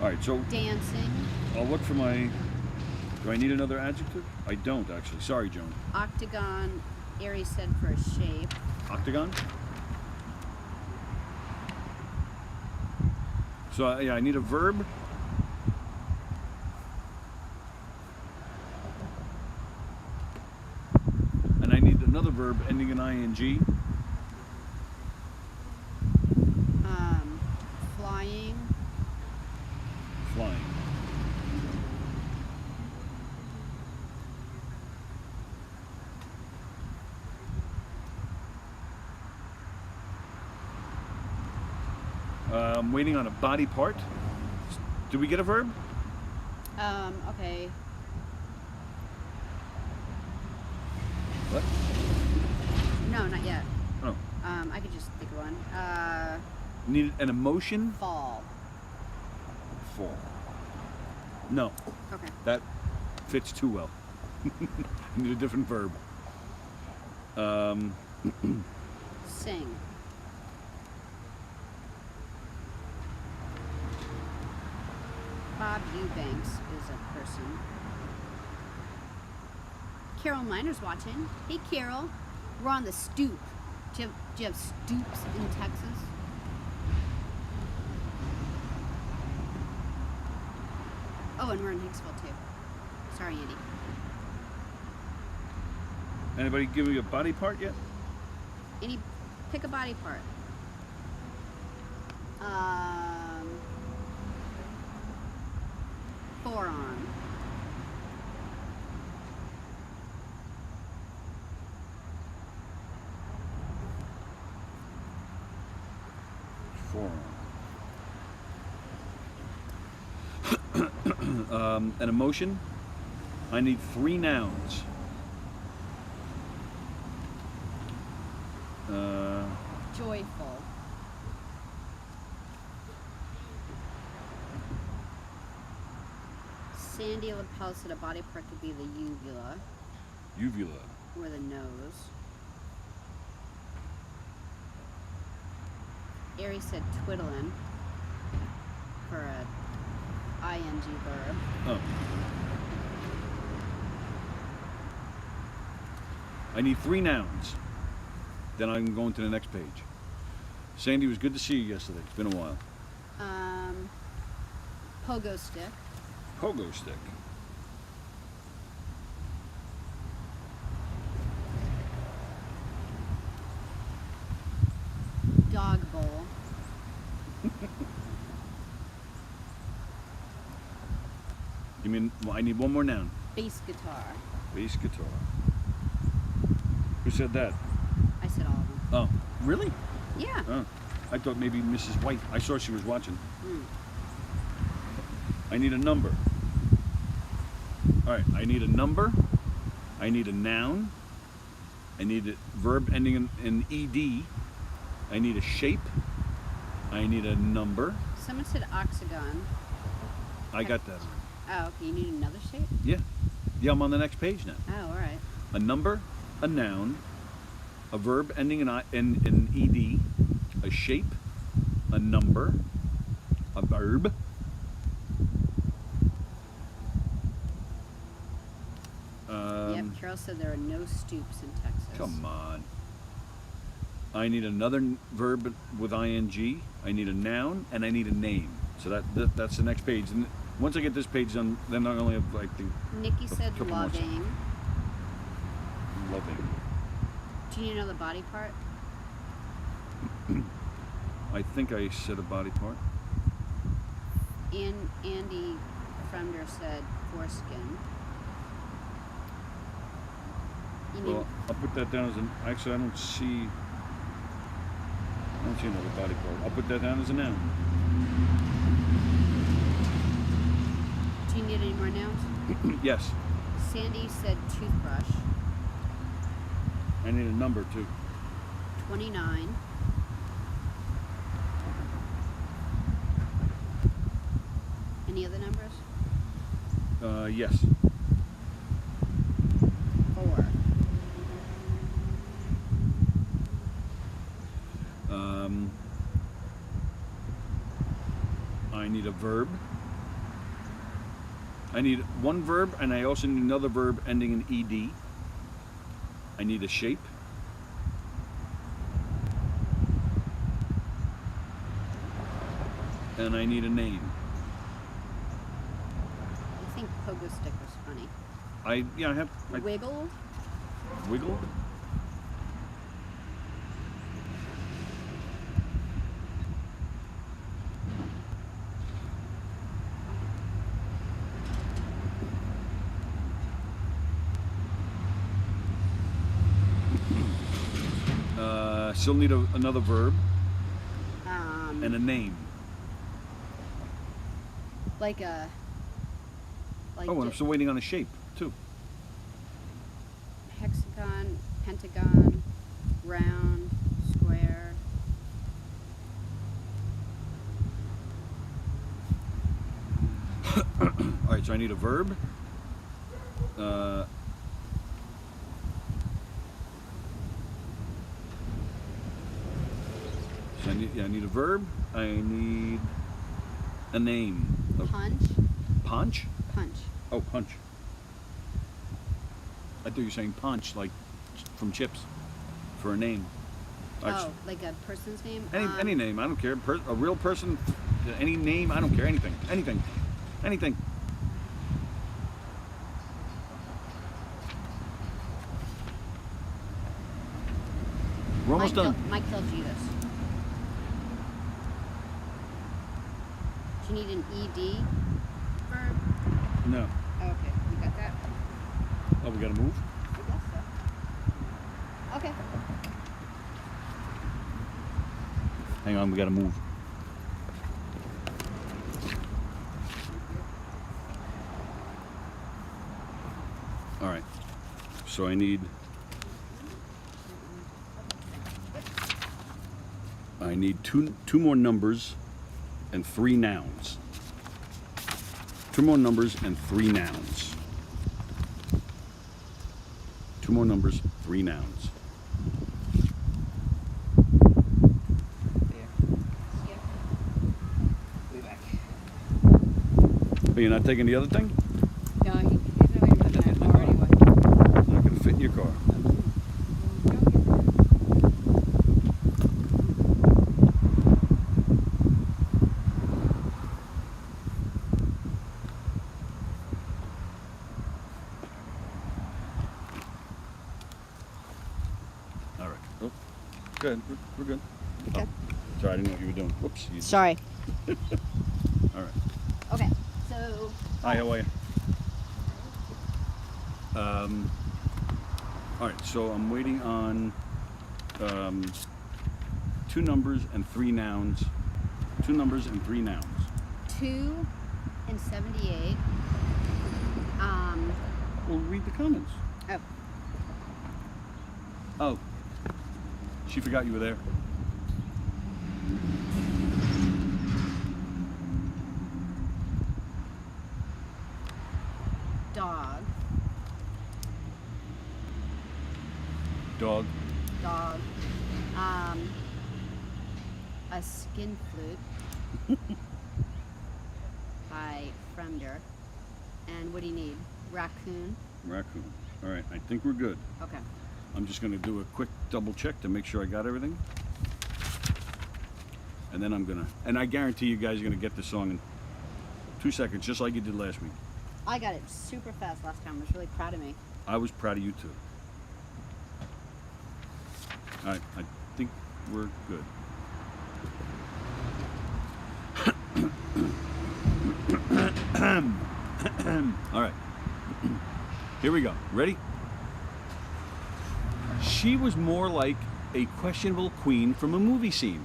All right, so Dancing. I'll look for my. Do I need another adjective? I don't actually. Sorry, Joan. Octagon. Aries said for a shape. Octagon. So yeah, I need a verb. And I need another verb ending in ing. Flying. Flying. I'm waiting on a body part. Did we get a verb? Okay. What? No, not yet. Oh. I could just think of one. Need an emotion? Fall. Fall. No, Okay. that fits too well. Need a different verb. Sing. Bob Eubanks is a person. Carol Miner's watching. Hey, Carol. We're on the stoop. Do you have stoops in Texas? Oh, and we're in Hicksville, too. Sorry, Andy. Anybody give me a body part yet? Pick a body part. Forearm. Forearm. An emotion? I need 3 nouns. Joyful. Sandy LaPel said a body part could be the uvula Uvula. or the nose. Ari said twiddling for a ing verb. Oh. I need 3 nouns. Then I'm going to the next page. Sandy, it was good to see you yesterday. It's been a while. Pogo stick. Pogo stick. Dog bowl. I need 1 more noun. Bass guitar. Bass guitar. Who said that? I said all of them. Oh, really? Yeah. Oh, I thought maybe Mrs. White. I saw she was watching. I need a number. All right, I need a number. I need a noun. I need a verb ending in ed. I need a shape. I need a number. Someone said octagon. I got that. Oh, okay. You need another shape? Yeah. Yeah, I'm on the next page now. Oh, all right. A number, a noun, a verb ending in ed, a shape, a number, a verb. Yep, Carol said there are no stoops in Texas. Come on. I need another verb with ing. I need a noun, and I need a name. So that's the next page. And once I get this page done, then I only have, I think, Nikki a said couple more loving. loving. Do you know the body part? I think I said a body part. Andy Fremder said foreskin. You need Well, I'll put that down as an. Actually, I don't see another body part. I'll put that down as a noun. Do you need any more nouns? Yes. Sandy said toothbrush. I need a number too. 29. Any other numbers? Yes. 4. I need a verb. I need 1 verb, and I also need another verb ending in ed. I need a shape. And I need a name. I think pogo stick was funny. I Wiggle. wiggle. Uh, Still need another verb. And a name. Like a. Like Oh, and I'm still waiting on a shape, too. hexagon, pentagon, round, square. All right, so I need a verb. So I need a verb. I need a name. Punch. Punch? Punch. Oh, punch. I thought you were saying punch, like from chips, for a name. Oh, like a person's name? Any name, I don't care. A real person, any name, I don't care. Anything. We're almost done. Mike Telgidas. Do you need an ED verb? No. Oh, okay, you got that? Oh, we gotta move? I guess so. Okay. Hang on, we gotta move. All right. So I need two more numbers and 3 nouns. 2 more numbers and 3 nouns. 2 more numbers, 3 nouns. But you're not taking the other thing? No, he's not even putting that car anyway. It's not gonna fit in your car. All right. Oh, good. We're good. Okay. Oh, sorry, I didn't know what you were doing. Whoops. Sorry. All right. Okay, so. Hi, how are you? All right, so I'm waiting on 2 numbers and 3 nouns. 2 numbers and 3 nouns. 2 and 78. Well, read the comments. Oh. Oh, she forgot you were there. Dog. Dog. Dog. A skin flute by Fremder. And what do you need? Raccoon. Raccoon. All right, I think we're good. Okay. I'm just going to do a quick double check to make sure I got everything. And then and I guarantee you guys are going to get the song in 2 seconds, just like you did last week. I got it super fast last time. I was really proud of me. I was proud of you too. All right, I think we're good. All right, here we go. Ready? She was more like a questionable queen from a movie scene.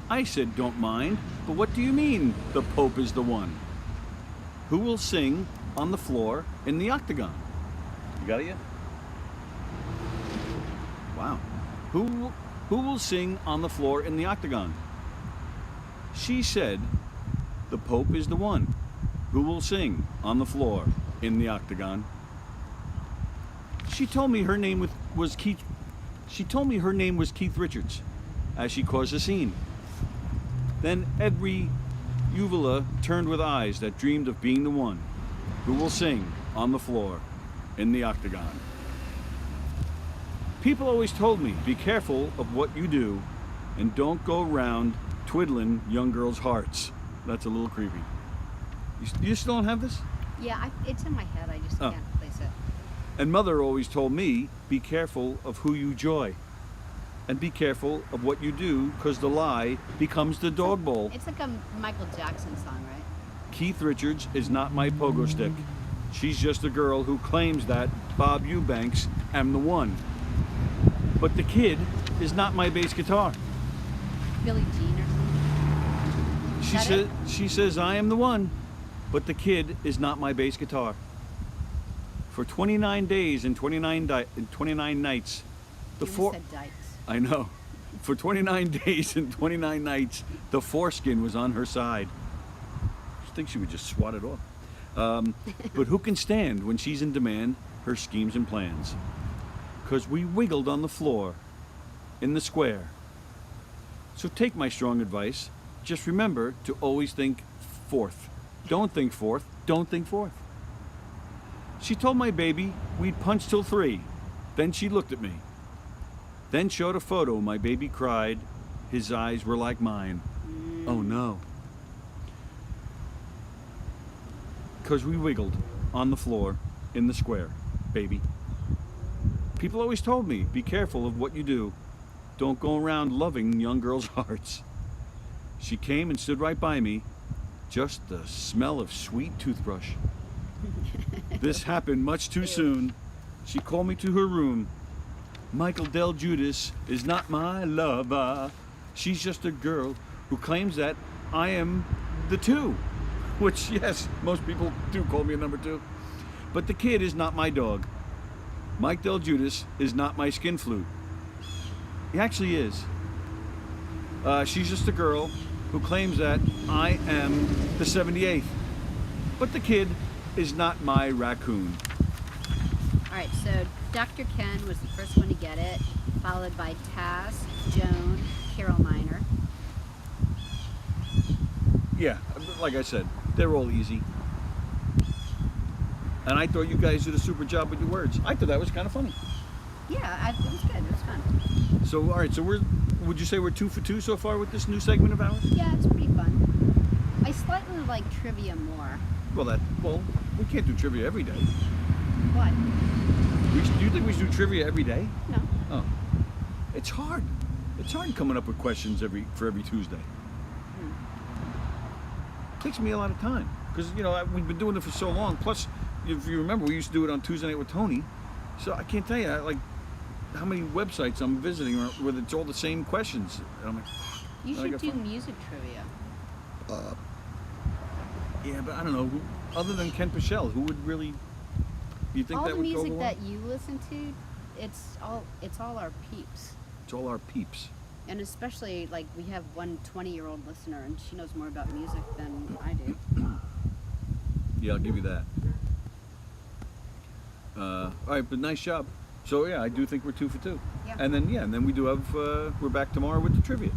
I said, don't mind, but what do you mean the Pope is the one? Who will sing on the floor in the octagon? You got it yet? Wow. Who will sing on the floor in the octagon? She said, the Pope is the one. Who will sing on the floor in the octagon? She told me her name was Keith. She told me her name was Keith Richards, as she caused a scene. Then every uvula turned with eyes that dreamed of being the one who will sing on the floor in the octagon. People always told me, be careful of what you do and don't go around twiddling young girls' hearts. That's a little creepy. You still don't have this? Yeah, it's in my head. I just can't place it. And Mother always told me, be careful of who you joy. And be careful of what you do, because the lie becomes the dog bowl. It's like a Michael Jackson song, right? Keith Richards is not my pogo stick. She's just a girl who claims that Bob Eubanks am the one. But the kid is not my bass guitar. Billie Jean or something? She says I am the one, but the kid is not my bass guitar. For 29 days and 29 nights, the You four. said dikes. I know. For 29 days and 29 nights, the foreskin was on her side. I think she would just swat it off. But who can stand when she's in demand her schemes and plans? 'Cause we wiggled on the floor in the square. So take my strong advice. Just remember to always think fourth. Don't think fourth. Don't think fourth. She told my baby we'd punch till 3. Then she looked at me. Then showed a photo. My baby cried. His eyes were like mine. Oh no. 'Cause we wiggled on the floor in the square, baby. People always told me, be careful of what you do. Don't go around loving young girls' hearts. She came and stood right by me. Just the smell of sweet toothbrush. This happened much too soon. She called me to her room. Michael Del Judas is not my lover. She's just a girl who claims that I am the 2. Which, yes, most people do call me a number 2. But the kid is not my dog. Mike Del Judas is not my skin flute. He actually is. She's just a girl who claims that I am the 78th. But the kid is not my raccoon. All right, so Dr. Ken was the first one to get it, followed by Taz, Joan, Carol Miner. Yeah, like I said, they're all easy. And I thought you guys did a super job with your words. I thought that was kind of funny. Yeah, it was good. It was fun. So, all right, so would you say we're 2 for 2 so far with this new segment of ours? Yeah, it's pretty fun. I slightly like trivia more. Well, we can't do trivia every day. What? Do you think we should do trivia every day? No. Oh, it's hard. It's hard coming up with questions for every Tuesday. It takes me a lot of time because we've been doing it for so long. Plus, if you remember, we used to do it on Tuesday night with Tony. So I can't tell you like how many websites I'm visiting where it's all the same questions. And I'm like, You I should got do fun. music trivia. Yeah, but I don't know. Other than Ken Pichelle, who would really? Do you think All that the would go music along? that you listen to, it's all our peeps. It's all our peeps. And especially like we have one 20-year-old listener and she knows more about music than I do. Yeah, I'll give you that. All right, but nice job. So yeah, I do think we're 2 for 2. Yeah. And then we do have we're back tomorrow with the trivia.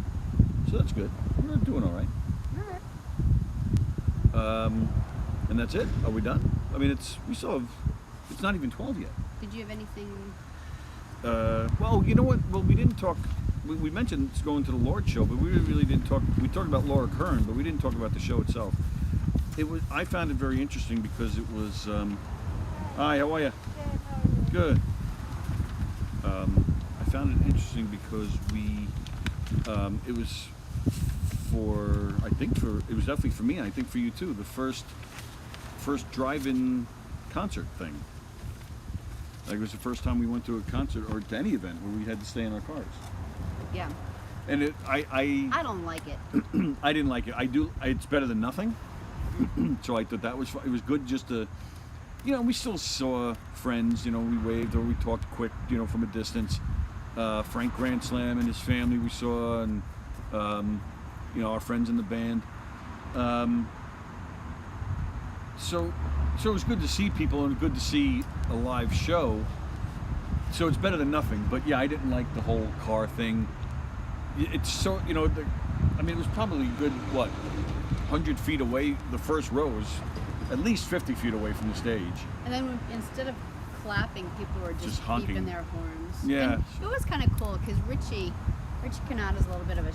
So that's good. We're doing all right. All right. And that's it. Are we done? I mean, we still have. It's not even 12 yet. Did you have anything? Well, you know what? Well, we didn't talk. We mentioned going to the Lord show, but we really didn't talk. We talked about Laura Kern, but we didn't talk about the show itself. I found it very interesting because it was. Hi, how are you? Good. I found it interesting because it was it was definitely for me, and I think for you too, the first drive-in concert thing. Like it was the first time we went to a concert or to any event where we had to stay in our cars. Yeah. And I don't like it. I didn't like it. It's better than nothing. So I thought that was fun. It was good just to, we still saw friends, we waved or we talked quick, from a distance. Frank Grand Slam and his family we saw, and, our friends in the band. So it was good to see people and good to see a live show. So it's better than nothing. But yeah, I didn't like the whole car thing. It's so, it was probably a good, 100 feet away. The first row was at least 50 feet away from the stage. And then instead of clapping, people were just honking. beeping their horns. Yeah. And it was kind of cool because Richie Canada's a little bit of a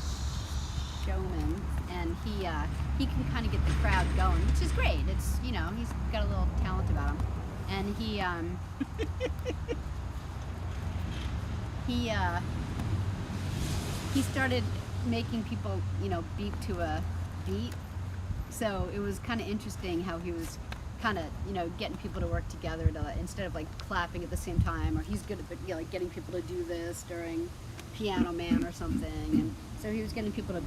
showman, and he can kind of get the crowd going, which is great. It's he's got a little talent about him, and he started making people beat to a beat. So it was kind of interesting how he was kind of getting people to work together to, instead of like clapping at the same time, or he's good at like getting people to do this during Piano Man or something, and so he was getting people to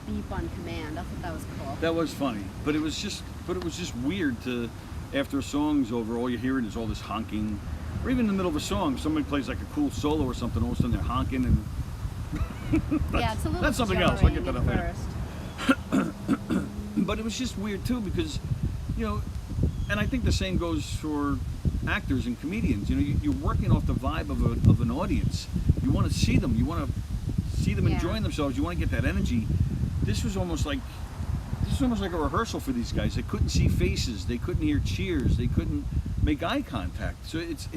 beep on command. I thought that was cool. That was funny, but it was just weird to, after a song's over, all you're hearing is all this honking, or even in the middle of a song, somebody plays like a cool solo or something, all of a sudden they're honking, and Yeah, it's a little that's something else. I'll get to jarring that at later. first. But it was just weird too, because, you know, and I think the same goes for actors and comedians. You know, you're working off the vibe of an audience. You want to see them. You want to see them Yeah. enjoying themselves. You want to get that energy. This was almost like a rehearsal for these guys. They couldn't see faces. They couldn't hear cheers. They couldn't make eye contact. So it's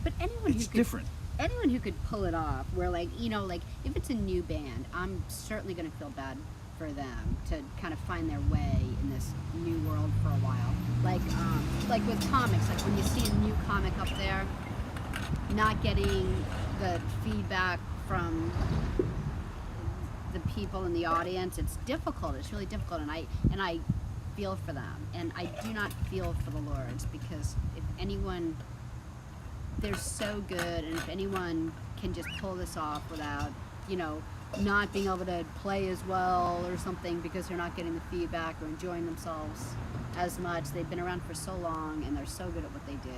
But anyone who could, different. anyone who could pull it off, where like, you know, like if it's a new band, I'm certainly going to feel bad for them to kind of find their way in this new world for a while. Like with comics, like when you see a new comic up there, not getting the feedback from the people in the audience, it's difficult. It's really difficult, and I feel for them, and I do not feel for the Lords, because if anyone, they're so good, and if anyone can just pull this off without, you know, not being able to play as well or something because they're not getting the feedback or enjoying themselves as much. They've been around for so long, and they're so good at what they do.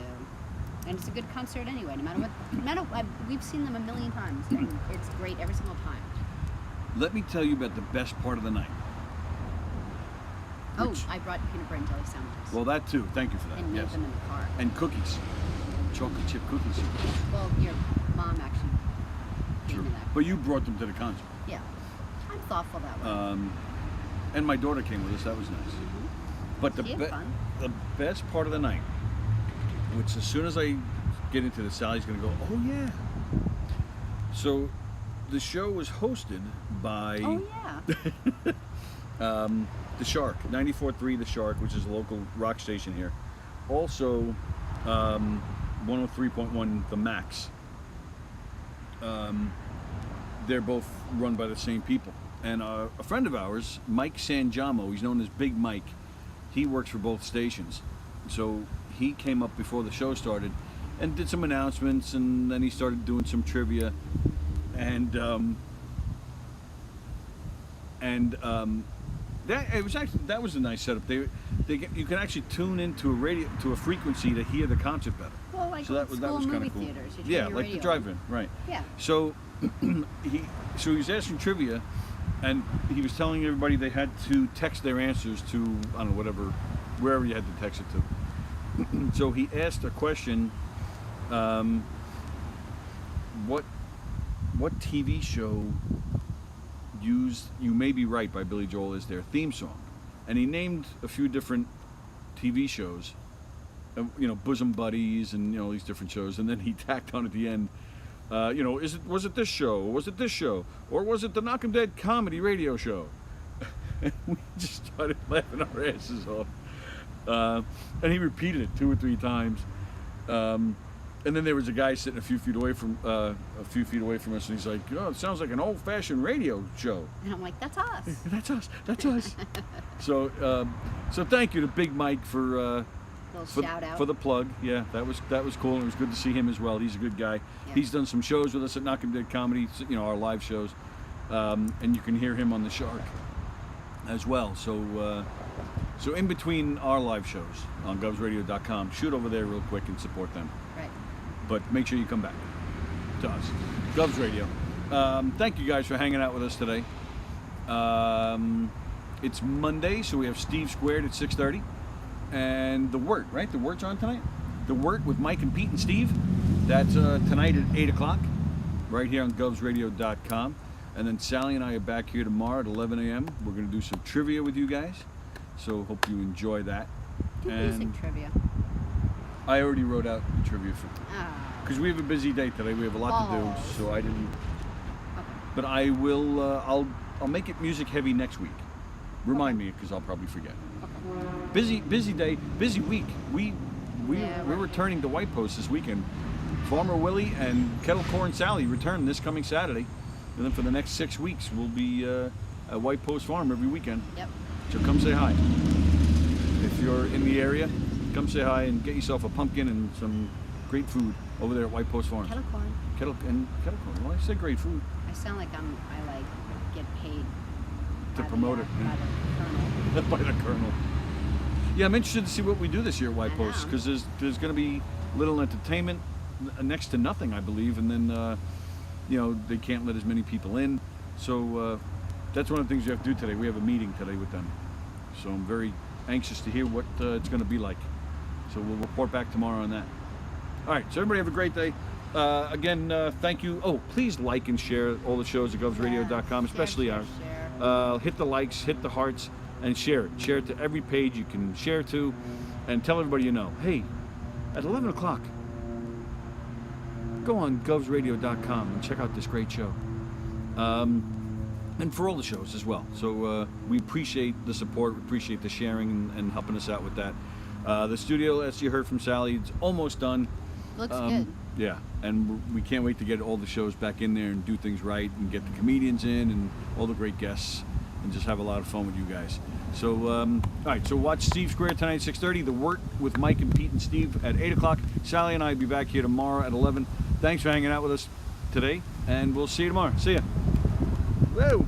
And it's a good concert anyway, no matter what, we've seen them a million times, and it's great every single time. Let me tell you about the best part of the night. Oh, Which- I brought peanut butter and jelly sandwiches. Well, that too. Thank you for that. and made Yes. them in the car. And cookies, chocolate chip cookies. Well, your mom actually gave True. me that. But you brought them to the concert. Yeah. I'm thoughtful that way. And my daughter came with us. That was nice. But She had fun. the best part of the night, which as soon as I get into this, Sally's going to go, oh yeah. So the show was hosted by Oh, yeah. The Shark, 94.3 The Shark, which is a local rock station here. Also 103.1 The Max. They're both run by the same people. And a friend of ours, Mike Sangiamo, he's known as Big Mike, he works for both stations. So he came up before the show started and did some announcements, and then he started doing some trivia. And that was a nice setup. You can actually tune into a frequency to hear the concert better. Well, like So that was school kind movie of cool. theaters. You turn Yeah, your like the radio drive-in, right? Yeah. So he was asking trivia, and he was telling everybody they had to text their answers to, I don't know, wherever you had to text it to. So he asked a question, what TV show used You May Be Right by Billy Joel as their theme song? And he named a few different TV shows, Bosom Buddies and, these different shows. And then he tacked on at the end, was it this show? Or was it this show? Or was it the Knockem Dead comedy radio show? And we just started laughing our asses off. And he repeated it 2 or 3 times. And then there was a guy sitting a few feet away from us, and he's like, it sounds like an old-fashioned radio show. And I'm like, that's us. That's us. So thank you to Big Mike for Shout out. for the plug. Yeah, that was cool, and it was good to see him as well. He's a good guy. Yeah. He's done some shows with us at Knockem Dead Comedy, our live shows, and you can hear him on the Shark as well. So in between our live shows on govsradio.com, shoot over there real quick and support them. Right. But make sure you come back to us, Govs Radio. Thank you guys for hanging out with us today. It's Monday, so we have Steve Squared at 6:30, and The Word, right? The Word's on tonight. The Word with Mike and Pete and Steve. That's tonight at 8 o'clock, right here on govsradio.com. And then Sallie and I are back here tomorrow at 11 a.m. We're going to do some trivia with you guys, so hope you enjoy that. Do music trivia. I already wrote out the trivia for. Ah. Because we have a busy day today, we have a lot to do, Balls. so I didn't. Okay. But I will. I'll make it music heavy next week. Remind me, because I'll probably forget. Okay. Busy day, busy week. We're returning to White Post this weekend. Farmer Willie and Kettle Corn Sallie return this coming Saturday, and then for the next 6 weeks we'll be at White Post Farm every weekend. Yep. So come say hi. If you're in the area, come say hi and get yourself a pumpkin and some great food over there at White Post Farm. Kettle corn. Kettle corn. Well, I said great food. I sound like I get paid To by promote the, it, by the colonel. by the colonel. Yeah, I'm interested to see what we do this year at White I Post, know. because there's going to be little entertainment, next to nothing, I believe, and then they can't let as many people in. So that's one of the things we have to do today. We have a meeting today with them, so I'm very anxious to hear what it's going to be like. So we'll report back tomorrow on that. All right, so everybody have a great day. Again, thank you. Oh, please like and share all the shows at govsradio.com, especially share, ours. share. Hit the likes, hit the hearts, and share it. Share it to every page you can share to, and tell everybody you know. Hey, at 11 o'clock, go on govsradio.com and check out this great show. And for all the shows as well. So we appreciate the support, we appreciate the sharing and helping us out with that. The studio, as you heard from Sallie, it's almost done. Looks good. Yeah, and we can't wait to get all the shows back in there and do things right and get the comedians in and all the great guests and just have a lot of fun with you guys. So, all right, so watch Steve Square tonight at 6:30, The Work with Mike and Pete and Steve at 8 o'clock. Sallie and I will be back here tomorrow at 11. Thanks for hanging out with us today, and we'll see you tomorrow. See ya. Whoa.